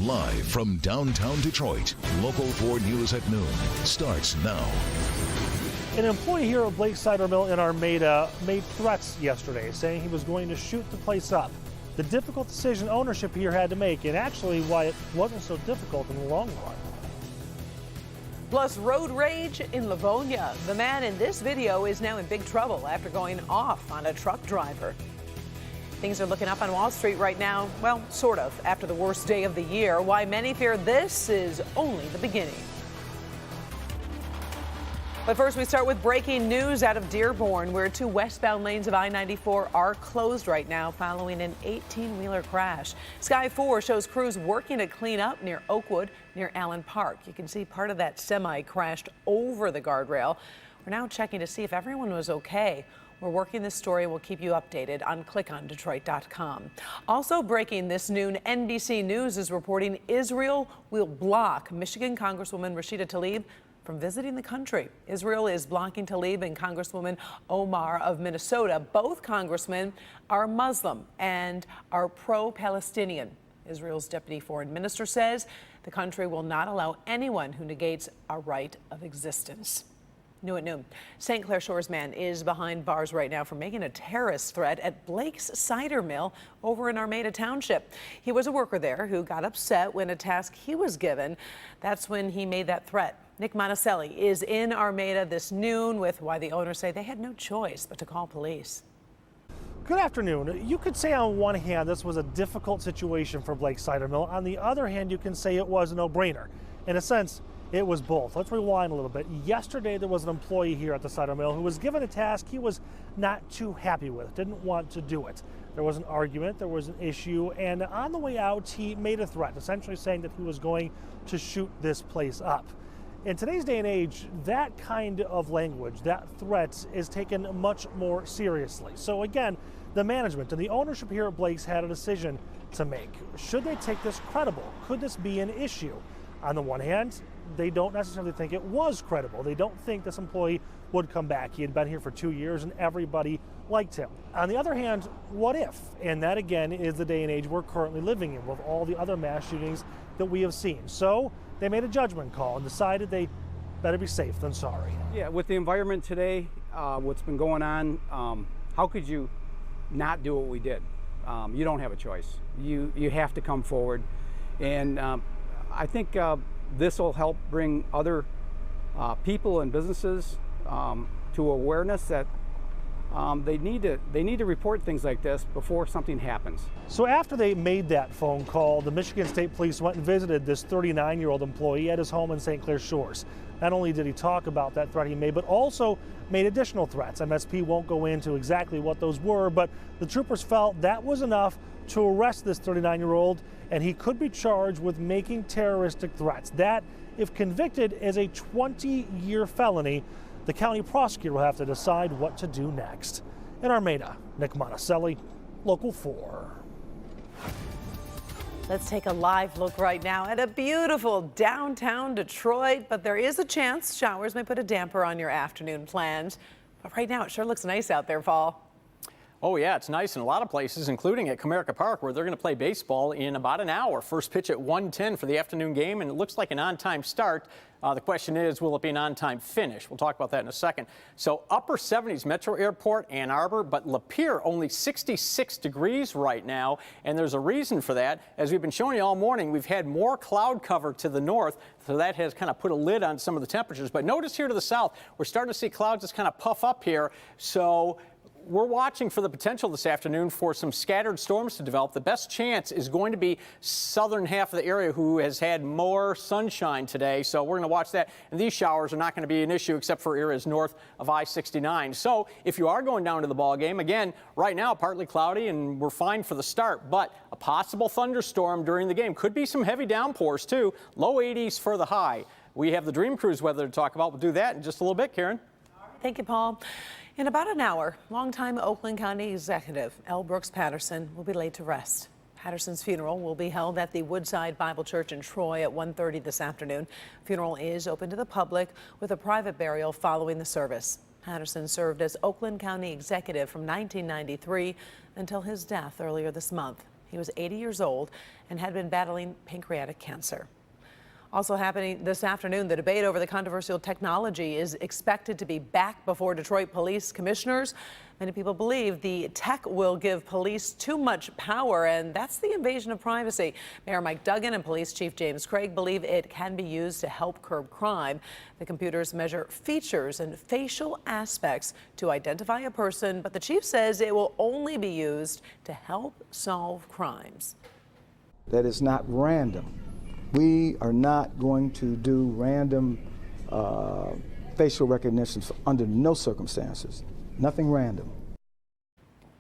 Live from downtown Detroit, Local 4 News at noon starts now. An employee here at Blake Cider Mill in Armada made threats yesterday, saying he was going to shoot the place up. The difficult decision ownership here had to make, and actually why it wasn't so difficult in the long run. Plus, road rage in Livonia. The man in this video is now in big trouble after going off on a truck driver. Things are looking up on Wall Street right now. Well, sort of, after the worst day of the year. Why many fear this is only the beginning. But first, we start with breaking news out of Dearborn, where two westbound lanes of I-94 are closed right now following an 18-wheeler crash. Sky 4 shows crews working to clean up near Oakwood, near Allen Park. You can see part of that semi crashed over the guardrail. We're now checking to see if everyone was okay. We're working this story and we'll keep you updated on clickondetroit.com. Also breaking this noon, NBC News is reporting Israel will block Michigan Congresswoman Rashida Tlaib from visiting the country. Israel is blocking Tlaib and Congresswoman Omar of Minnesota. Both congressmen are Muslim and are pro-Palestinian. Israel's deputy foreign minister says the country will not allow anyone who negates our right of existence. New at noon. St. Clair Shores man is behind bars right now for making a terrorist threat at Blake's Cider Mill over in Armada Township. He was a worker there who got upset when a task he was given. That's when he made that threat. Nick Monticelli is in Armada this noon with why the owners say they had no choice but to call police. Good afternoon. You could say on one hand this was a difficult situation for Blake Cider Mill. On the other hand, you can say it was a no-brainer. In a sense, it was both. Let's rewind a little bit. Yesterday, there was an employee here at the cider mill who was given a task he was not too happy with, didn't want to do it. There was an argument, there was an issue, and on the way out, he made a threat, essentially saying that he was going to shoot this place up. In today's day and age, that kind of language, that threat, is taken much more seriously. So again, the management and the ownership here at Blake's had a decision to make. Should they take this credible? Could this be an issue? On the one hand, they don't necessarily think it was credible. They don't think this employee would come back. He had been here for 2 years and everybody liked him. On the other hand, what if? And that again is the day and age we're currently living in with all the other mass shootings that we have seen. So they made a judgment call and decided they better be safe than sorry. Yeah, with the environment today, what's been going on, how could you not do what we did? You don't have a choice. You have to come forward. And I think this will help bring other people and businesses to awareness that they need to report things like this before something happens. So after they made that phone call, the Michigan State Police went and visited this 39-year-old employee at his home in St. Clair Shores. Not only did he talk about that threat he made, but also made additional threats. MSP won't go into exactly what those were, but the troopers felt that was enough to arrest this 39-year-old, and he could be charged with making terroristic threats. That, if convicted, is a 20-year felony. The county prosecutor will have to decide what to do next. In Armada, Nick Monticelli, Local 4. Let's take a live look right now at a beautiful downtown Detroit, but there is a chance showers may put a damper on your afternoon plans. But right now, it sure looks nice out there, Paul. Oh, yeah, it's nice in a lot of places, including at Comerica Park, where they're going to play baseball in about an hour. First pitch at 1:10 for the afternoon game, and it looks like an on-time start. The question is, will it be an on-time finish? We'll talk about that in a second. So upper 70s, Metro Airport, Ann Arbor, but Lapeer only 66 degrees right now, and there's a reason for that. As we've been showing you all morning, we've had more cloud cover to the north, so that has kind of put a lid on some of the temperatures. But notice here to the south, we're starting to see clouds just kind of puff up here. So we're watching for the potential this afternoon for some scattered storms to develop. The best chance is going to be southern half of the area who has had more sunshine today. So we're going to watch that. And these showers are not going to be an issue except for areas north of I-69. So if you are going down to the ball game, again, right now partly cloudy and we're fine for the start. But a possible thunderstorm during the game. Could be some heavy downpours too. Low 80s for the high. We have the Dream Cruise weather to talk about. We'll do that in just a little bit, Karen. Thank you, Paul. In about an hour, longtime Oakland County Executive L. Brooks Patterson will be laid to rest. Patterson's funeral will be held at the Woodside Bible Church in Troy at 1:30 this afternoon. Funeral is open to the public with a private burial following the service. Patterson served as Oakland County Executive from 1993 until his death earlier this month. He was 80 years old and had been battling pancreatic cancer. Also happening this afternoon, the debate over the controversial technology is expected to be back before Detroit police commissioners. Many people believe the tech will give police too much power, and that's the invasion of privacy. Mayor Mike Duggan and Police Chief James Craig believe it can be used to help curb crime. The computers measure features and facial aspects to identify a person, but the chief says it will only be used to help solve crimes. That is not random. We are not going to do random facial recognition under no circumstances. Nothing random.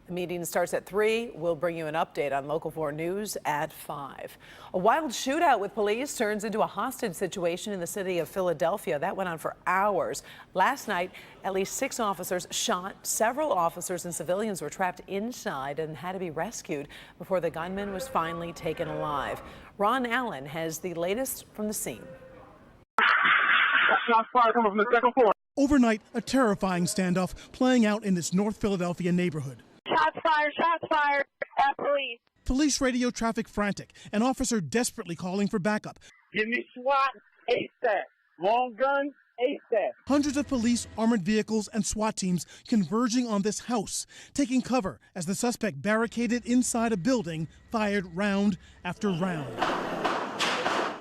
The meeting starts at 3. We'll bring you an update on Local 4 News at 5. A wild shootout with police turns into a hostage situation in the city of Philadelphia. That went on for hours. Last night, at least 6 officers shot. Several officers and civilians were trapped inside and had to be rescued before the gunman was finally taken alive. Ron Allen has the latest from the scene. Shots fired coming from the second floor. Overnight, a terrifying standoff playing out in this North Philadelphia neighborhood. Shots fired at police. Police radio traffic frantic, an officer desperately calling for backup. Give me SWAT ASAP. Long gun ASAP. Hundreds of police, armored vehicles, and SWAT teams converging on this house, taking cover as the suspect barricaded inside a building, fired round after round.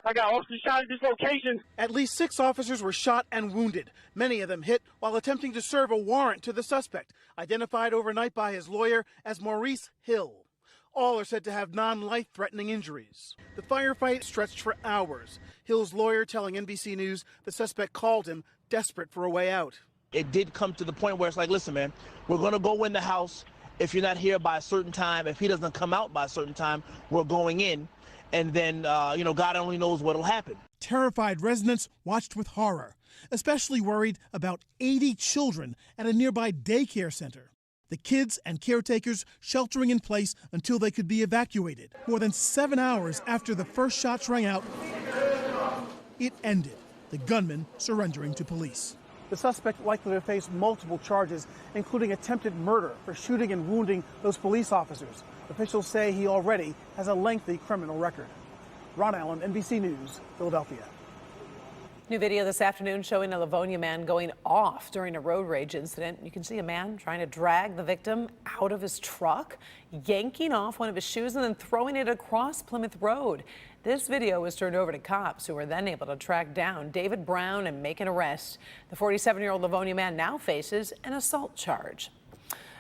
I got officers shot at this location. At least 6 officers were shot and wounded, many of them hit while attempting to serve a warrant to the suspect, identified overnight by his lawyer as Maurice Hill. All are said to have non-life-threatening injuries. The firefight stretched for hours. Hill's lawyer telling NBC News the suspect called him desperate for a way out. It did come to the point where it's like, listen, man, we're going to go in the house. If you're not here by a certain time, if he doesn't come out by a certain time, we're going in. And then, God only knows what'll happen. Terrified residents watched with horror, especially worried about 80 children at a nearby daycare center. The kids and caretakers sheltering in place until they could be evacuated. More than 7 hours after the first shots rang out, it ended, the gunman surrendering to police. The suspect likely to face multiple charges, including attempted murder for shooting and wounding those police officers. Officials say he already has a lengthy criminal record. Ron Allen, NBC News, Philadelphia. New video this afternoon showing a Livonia man going off during a road rage incident. You can see a man trying to drag the victim out of his truck, yanking off one of his shoes and then throwing it across Plymouth Road. This video was turned over to cops who were then able to track down David Brown and make an arrest. The 47-year-old Livonia man now faces an assault charge.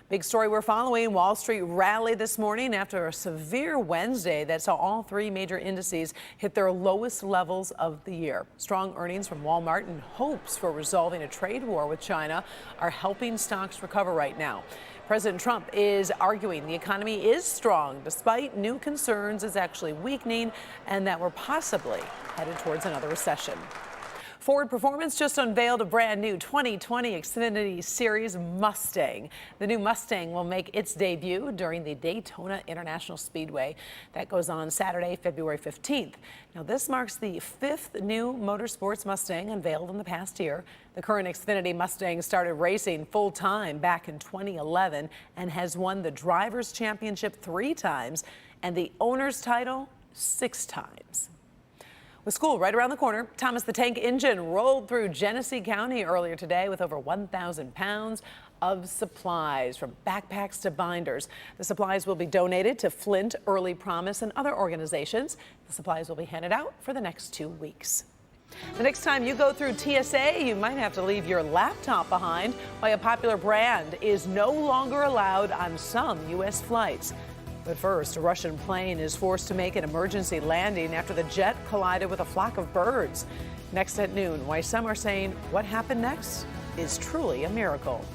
Big story we're following. Wall Street rallied this morning after a severe Wednesday that saw all 3 major indices hit their lowest levels of the year. Strong earnings from Walmart and hopes for resolving a trade war with China are helping stocks recover right now. President Trump is arguing the economy is strong despite new concerns it's actually weakening and that we're possibly headed towards another recession. Ford Performance just unveiled a brand new 2020 Xfinity Series Mustang. The new Mustang will make its debut during the Daytona International Speedway. That goes on Saturday, February 15th. Now, this marks the 5th new motorsports Mustang unveiled in the past year. The current Xfinity Mustang started racing full-time back in 2011 and has won the Drivers' Championship 3 times and the Owner's title 6 times. With school right around the corner, Thomas the Tank Engine rolled through Genesee County earlier today with over 1,000 pounds of supplies, from backpacks to binders. The supplies will be donated to Flint, Early Promise, and other organizations. The supplies will be handed out for the next 2 weeks. The next time you go through TSA, you might have to leave your laptop behind. Why a popular brand is no longer allowed on some U.S. flights. But first, a Russian plane is forced to make an emergency landing after the jet collided with a flock of birds. Next at noon, why some are saying what happened next is truly a miracle.